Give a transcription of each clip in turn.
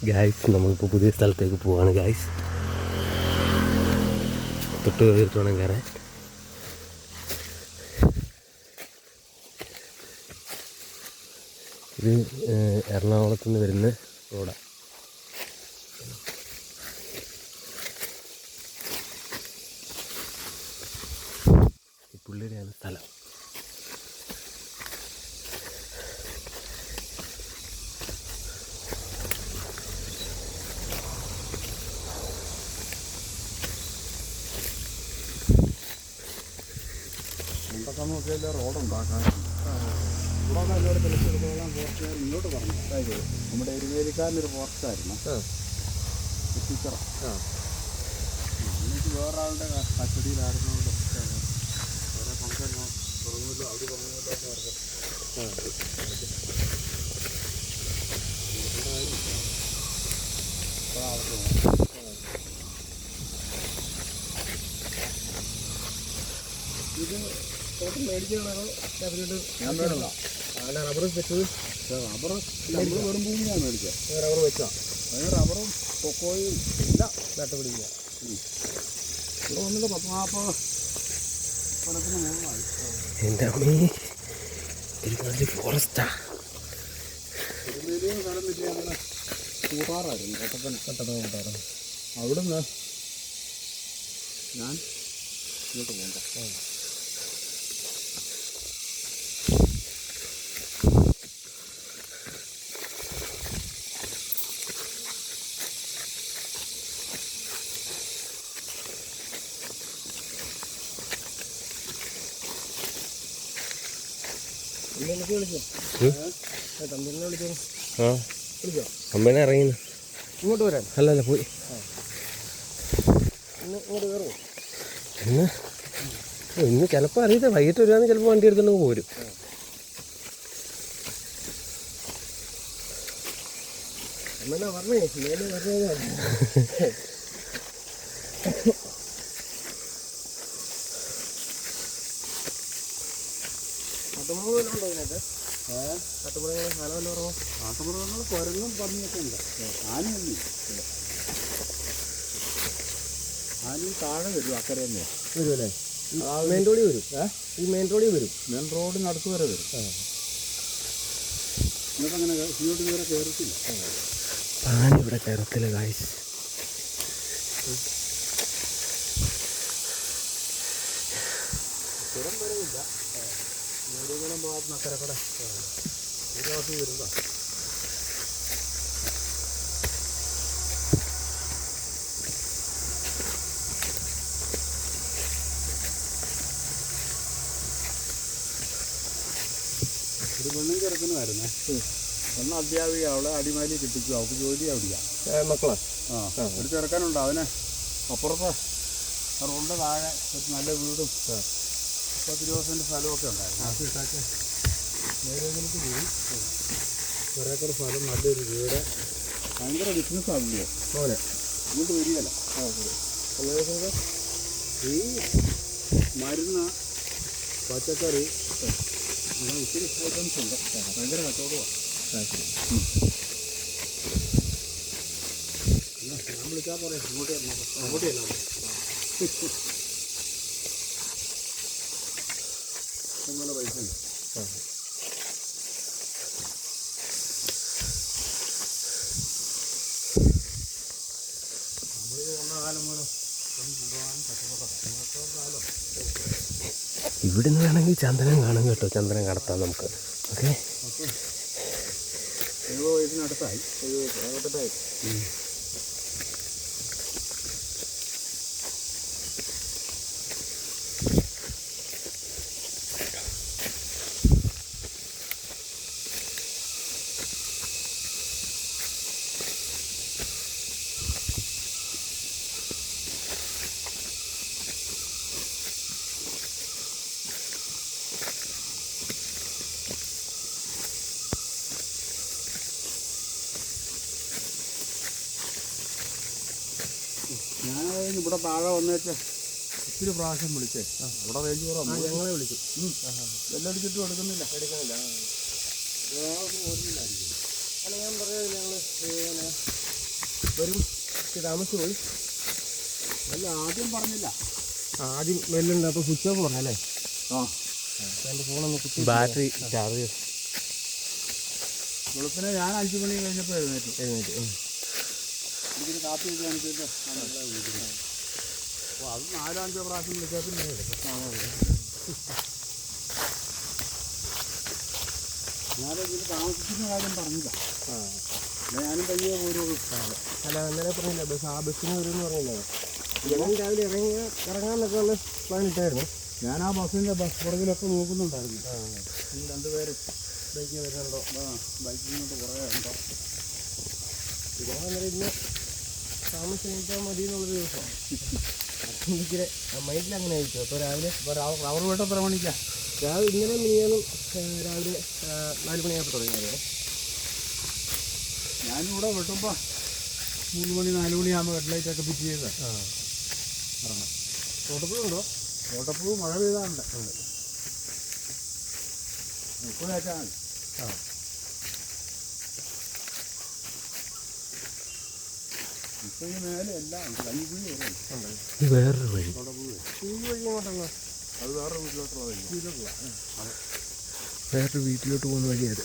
Guys നമ്മളിപ്പോൾ പുതിയ സ്ഥലത്തേക്ക് പോവാണ് ഗായ്സ്. തൊട്ട് കയറിയിട്ട് വേണം കയറാൻ. ഇത് എറണാകുളത്ത് നിന്ന് വരുന്ന റോഡാണ്. ഈ പുള്ളിയുടെയാണ് സ്ഥലം. റോഡുണ്ടാക്കാൻ ഇവിടെ എന്നോട് തെളിച്ചെടുത്തോളം ഫോറസ്റ്റുകാർ ഇങ്ങോട്ട് പറഞ്ഞു. നമ്മുടെ എരുവേലിക്കാരനൊരു ഫോറസ്റ്റായിരുന്നു ടീച്ചർ. എന്നിട്ട് വേറൊരാളുടെ കസ്റ്റഡിയിലായിരുന്നോണ്ട് ഓരോ ഫംഗ്ഷൻ തുടങ്ങുമല്ലോ, അവർ തുടങ്ങുമല്ലോ എന്ന് പറഞ്ഞു. ഇത് തോട്ടം മേടിക്കുകയാണോ? ഞാൻ മേടില്ല. അങ്ങനെ റബ്ബർ വെച്ചത് റബ്ബർ നമ്മൾ വെറും ഭൂമിയാണ് മേടിച്ചത്. റബ്ബർ വെച്ചാൽ അതിന് റബ്ബറും കൊക്കോയും ഇല്ല നട്ടുപിടിക്കുക. ഇവിടെ വന്നിട്ട് 40-40 കൊല്ലത്തിന് മുകളിലായി. എൻ്റെ അമ്മേ, ഒരു ഫോറസ്റ്റാ. ഒരു വലിയ സ്ഥലം വെച്ച് ഞങ്ങൾ കൂട്ടാറായിരുന്നു. കട്ടപ്പന കൂട്ടാറ്. അവിടുന്ന് ഞാൻ ഇങ്ങോട്ട് പോകണ്ട. അമ്മേനെ ഇറങ്ങിന്ന് ഇങ്ങോട്ട് വരാൻ. അല്ലല്ല പോയി. ഇങ്ങോട്ട് കയറുമോ? ഇന്ന് ചിലപ്പോൾ അറിയില്ല, വൈകിട്ട് വരുവാന്ന് ചിലപ്പോൾ വണ്ടി എടുത്തുകൊണ്ട് പോരും. അമ്മേനാ പറഞ്ഞേ മേലെ പറഞ്ഞതാണ്. കാട്ടുമൃഗങ്ങളുണ്ടോ ഇതിനകത്ത്? കാട്ടുമൃഗങ്ങൾ സാധനമല്ലോ പറഞ്ഞോ. കാട്ടുമൃഗങ്ങൾ കുരങ്ങും പന്നിയൊക്കെ ഉണ്ട്. ആനയൊന്നും ഇല്ല. ആന താഴെ വരും, അക്കരെ തന്നെ വരും അല്ലേ? മെയിൻ റോഡിൽ വരും. ഈ മെയിൻ റോഡിൽ വരും. മെയിൻ റോഡിനടുത്ത് വരെ വരും. ഇങ്ങോട്ട് അങ്ങനെ ഇങ്ങോട്ട് ഇതുവരെ കയറിയിട്ടില്ല. ആന ഇവിടെ കയറത്തില്ല ഗായ്സ്. സ്ഥിരം വരവില്ല. ഏതെങ്കിലും ഭാഗത്ത് അക്കരക്കട ഒരു ദിവസം വരുന്നതാ. ഒരു പെണ്ണും ചെറുക്കനുമായിരുന്നേ. പെണ്ണ് അധ്യാപിക, അവളെ അടിമാലി കിട്ടിച്ചു. അവൾക്ക് ജോലി അവിടെയാണ്. മക്കളാ? ഒരു ചെറുക്കനുണ്ട്. അവന് അപ്പുറത്ത് റോഡിൻ്റെ താഴെ ഒരു നല്ല വീടും 10-20 സെൻറ്റ് സ്ഥലമൊക്കെ ഉണ്ടായിരുന്നു. ആ വീട്ടൊക്കെ നേരേക്ക് പോയി. ഒരേക്കർ സ്ഥലം, നല്ലൊരു വീട്, ഭയങ്കര ബിസിനസ് ആവില്ലേ പോലെ. ഇങ്ങോട്ട് വരികയല്ല. ഈ മരുന്ന്, പച്ചക്കറി, അങ്ങനെ ഒത്തിരി ഐറ്റംസ് ഉണ്ട്. ഭയങ്കര കച്ചവടമാണ്. ഞാൻ വിളിച്ചാൽ പറയാം. ഇങ്ങോട്ട് അങ്ങോട്ട് ചെല്ലാം. ഇങ്ങനെ പൈസ ഉണ്ട്. നമ്മളിത് വന്ന കാലം മൂലം കൊണ്ടുപോകാൻ കഷ്ടപ്പെട്ട ഇവിടുന്ന് വേണമെങ്കിൽ ചന്ദനം കാണും കേട്ടോ. ചന്ദനം കടത്താം നമുക്ക്. ഓക്കെ, 70 വയസ്സിനടുത്തായി. 78. ഞാൻ ഇവിടെ താഴെ വന്നേച്ച് ഒത്തിരി പ്രാവശ്യം വിളിച്ചേ. അവിടെ റേഞ്ച് കുറവാണ്. ഞങ്ങളെ വിളിച്ചു. ബെല്ലടിച്ചിട്ടും എടുക്കുന്നില്ല. ഓർമ്മയില്ലായിരിക്കും. അല്ല, ഞാൻ പറഞ്ഞത് ഞങ്ങൾ വരും താമസിച്ചു പോയി. അല്ല ആദ്യം പറഞ്ഞില്ല. ആദ്യം വെല്ലുണ്ട്. അപ്പോൾ സ്വിച്ച് ഓഫ് പറഞ്ഞ അല്ലേ? ആ എൻ്റെ ഫോണൊന്ന് കുത്തി ബാറ്ററി ചാർജ് വെളുപ്പിനെ ഞാൻ 5 മണി കഴിഞ്ഞപ്പോൾ എഴുന്നേറ്റ്. എനിക്കൊരു കാപ്പി വെച്ച് കാണിച്ചിട്ട് അപ്പോൾ അത് 4-5 പ്രാവശ്യം വിളിച്ചാൽ പിന്നെ ഞാനിതിൽ താമസിക്കുന്ന കാര്യം പറഞ്ഞില്ല. ഞാനും പയ്യെ ഓരോ അല്ല അന്നേരം പറഞ്ഞില്ല ബസ് ആ ബസ്സിന് വരുമെന്ന് പറഞ്ഞില്ലേ? ഞാൻ രാവിലെ ഇറങ്ങാമെന്നൊക്കെ ഉള്ള പ്ലാൻ ഇട്ടായിരുന്നു. ഞാൻ ആ ബസ്സിൻ്റെ പുറകിലൊക്കെ നോക്കുന്നുണ്ടായിരുന്നു. ഈ 2 പേര് ബൈക്കിൽ വരുന്നുണ്ടോ? ബൈക്കിൽ കൊണ്ട് കുറേ ഉണ്ടോ? അന്നേരം ഇന്ന് താമസിച്ചാൽ മതി എന്നുള്ളൊരു ദിവസമാണ്. എനിക്കിടെ മൈൻഡിൽ അങ്ങനെ ആയിരിക്കും. അപ്പോൾ രാവിലെ റവർ വീട്ട് എത്ര മണിക്കാണ്? രാവിലെ ഇന്നലെ മിനിയാനും രാവിലെ 4 മണിയായപ്പോൾ തുടങ്ങിയായിരുന്നു. ഞാനിവിടെ വെട്ടുമ്പോൾ 3 മണി 4 മണിയാകുമ്പോൾ ഹെഡ്ലൈറ്റൊക്കെ ഫിറ്റ് ചെയ്ത് ഇറങ്ങാം. തോട്ടപ്പുഴുണ്ടോ? തോട്ടപ്പൂ മഴ പെയ്താറുണ്ട്. ഇപ്പോൾ വെച്ചാൽ മതി. ഇപ്പോൾ ഈ മേലെ എല്ലാം ഉണ്ട്. കഞ്ഞിക്കുഴി വരെ ഉണ്ട്. ഇത് വേറൊരു വഴി. തോട്ടപ്പൂ ഈ വഴി എങ്ങോട്ടുള്ള? അത് വേറൊരു വീട്ടിലോട്ടുള്ള വേറൊരു വീട്ടിലോട്ട് പോകുന്ന വഴിയത്.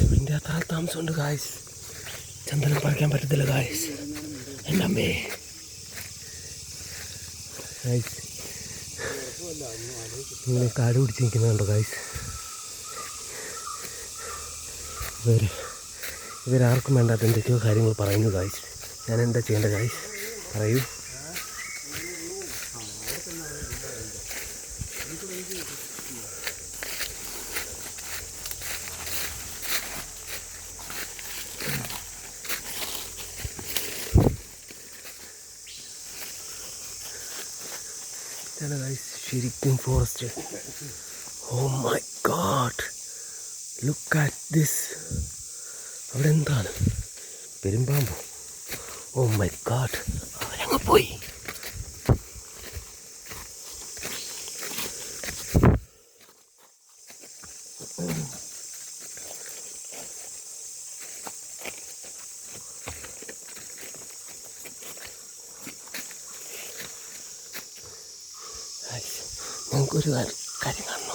ഇതിൻ്റെ അത്ര താമസമുണ്ട് ഗായ്സ്. ചന്ദനം പറിക്കാൻ പറ്റത്തില്ല ഗായ്സ്. എൻ്റെ അമ്മേ ഗായ്സ്, നിങ്ങൾ കാട് പിടിച്ച് നിൽക്കുന്നുണ്ടോ ഗായ്സ്? ഇവരാർക്കും വേണ്ടാത്ത എന്തൊക്കെയോ കാര്യങ്ങൾ പറയുന്നു ഗായ്സ്. ഞാൻ എന്താ ചെയ്യേണ്ടത് ഗായ്സ്? പറയൂ. ശരിക്കും forest. Oh my god, look at this. അവിടെ എന്താണ്? പെരുമ്പാമ്പോ? ഓ മൈ ഗോഡ്, അവരങ്ങ് പോയി. ഞങ്ങൾക്കൊരു കാര്യം കാണണോ?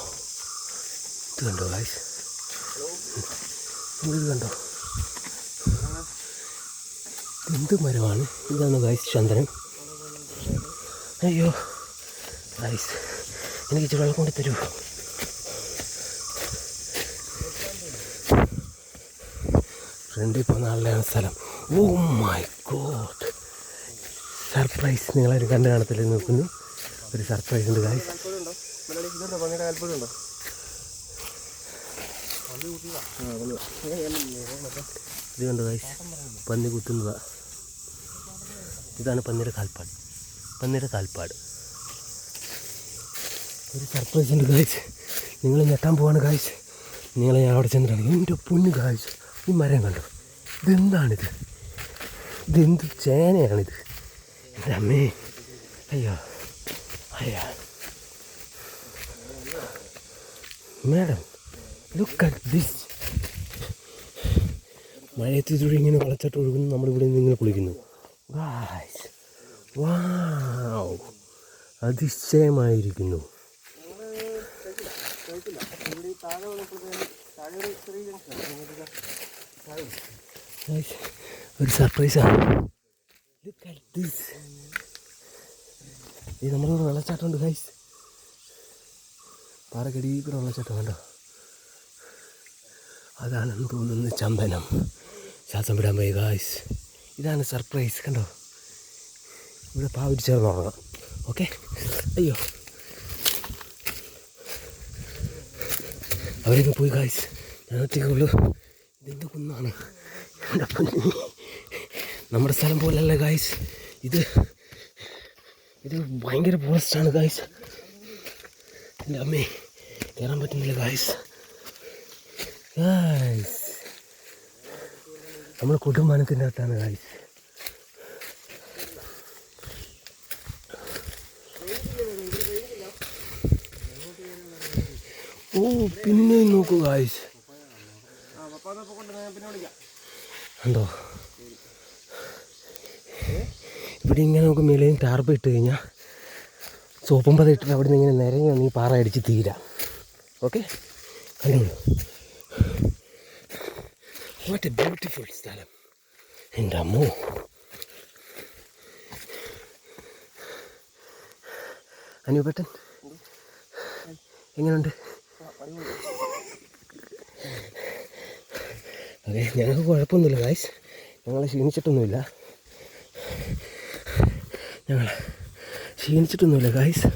ഇത് കണ്ടോ ഗായ്സ്? ഇത് കണ്ടോ? എന്ത് മരമാണ്? ഇതാണ് ഗായ്സ് ചന്ദനം. അയ്യോ ഗായ്സ്, എനിക്ക് ഇച്ചിരി വെള്ളം കൊണ്ട് തരൂ. ഫ്രണ്ടിൽ പോകുന്ന ആളുടെയാണ് സ്ഥലം. Oh my god, surprise. നിങ്ങളൊരു കണ്ടു കാണത്തില്ല, നോക്കുന്നു. ഒരു സർപ്രൈസ് ഉണ്ട് ഗായ്സ്. ഇത് കണ്ടോ ഗായ്സ്? പന്നി കുത്തുന്നതാ. ഇതാണ് പന്നിയുടെ കാൽപ്പാട്. ഒരു സർപ്രൈസ് ഉണ്ട് ഗായ്സ്. നിങ്ങൾ ഞെട്ടാൻ പോവാണ് ഗായ്സ്. നിങ്ങളെ ഞാൻ അവിടെ ചെന്നിട്ടാണ്. എൻ്റെ പൊന്ന് ഗായ്സ്, ഈ മരം കണ്ടോ? ഇതെന്താണിത്? ഇതെന്ത് ചേനയാണിത്? എൻ്റെ അമ്മേ, അയ്യോ മാഡം, ലുക്ക് അറ്റ് ദിസ്. മഴയത്തിലൂടെ ഇങ്ങനെ വളച്ചിട്ട് ഒഴുകുന്നു. നമ്മളിവിടെ നിന്ന് ഇങ്ങനെ കുളിക്കുന്നു ഗായ്സ്. വൗ, അതിശയമായിരിക്കുന്നു. ഒരു സർപ്രൈസാണ്. Look at this. ഇത് നമ്മളിവിടെ വെള്ളച്ചാട്ടമുണ്ട് ഗൈസ്. പാറക്കടിയിൽ കൂടെ വെള്ളച്ചാട്ടം കണ്ടോ? അതാണെന്ന് തോന്നുന്നു ചന്ദനം. ശ്വാസം വിടാൻ പോയി ഗായ്സ്. ഇതാണ് സർപ്രൈസ്. കണ്ടോ? ഇവിടെ പാവിട്ട് ചേർന്ന് ഉറങ്ങാം. ഓക്കെ. അയ്യോ, അവരൊക്കെ പോയി ഗായ്സ്. ഞാൻ ഒറ്റയ്ക്കുള്ളൂ. ഇതെന്ത് കുന്നാണ്? നമ്മുടെ സ്ഥലം പോലല്ല ഗായ്സ്. ഇത് ഭയങ്കര ഫോറസ്റ്റാണ് ഗായ്സ്. എൻ്റെ അമ്മേ, കയറാൻ പറ്റുന്നില്ല ഗായ്സ്. നമ്മൾ കുടുംബാനത്തിൻ്റെ അകത്താണ് ഗായ്സ്. ഓ, പിന്നെ നോക്കൂ ഗായ്സ്. ഉണ്ടോ ഇവിടെ ഇങ്ങനെ നമുക്ക് മേലെയും ടാർപ്പ് ഇട്ട് കഴിഞ്ഞാൽ സോപ്പും പത ഇട്ടിട്ട് അവിടെ നിന്ന് ഇങ്ങനെ നിരങ്ങി വന്ന് ഈ പാറ അടിച്ച് തീരാം. ഓക്കെ, കണ്ടോളൂ. വാട്ട് എ ബ്യൂട്ടിഫുൾ സ്ഥലം. എൻ്റെ അമ്മോ, അനുപേട്ടൻ എങ്ങനെയുണ്ട്? അതെ, ഞങ്ങൾക്ക് കുഴപ്പമൊന്നുമില്ല ഗായ്സ്, ഞങ്ങൾ ക്ഷീണിച്ചിട്ടൊന്നുമില്ല ഗായ്സ്.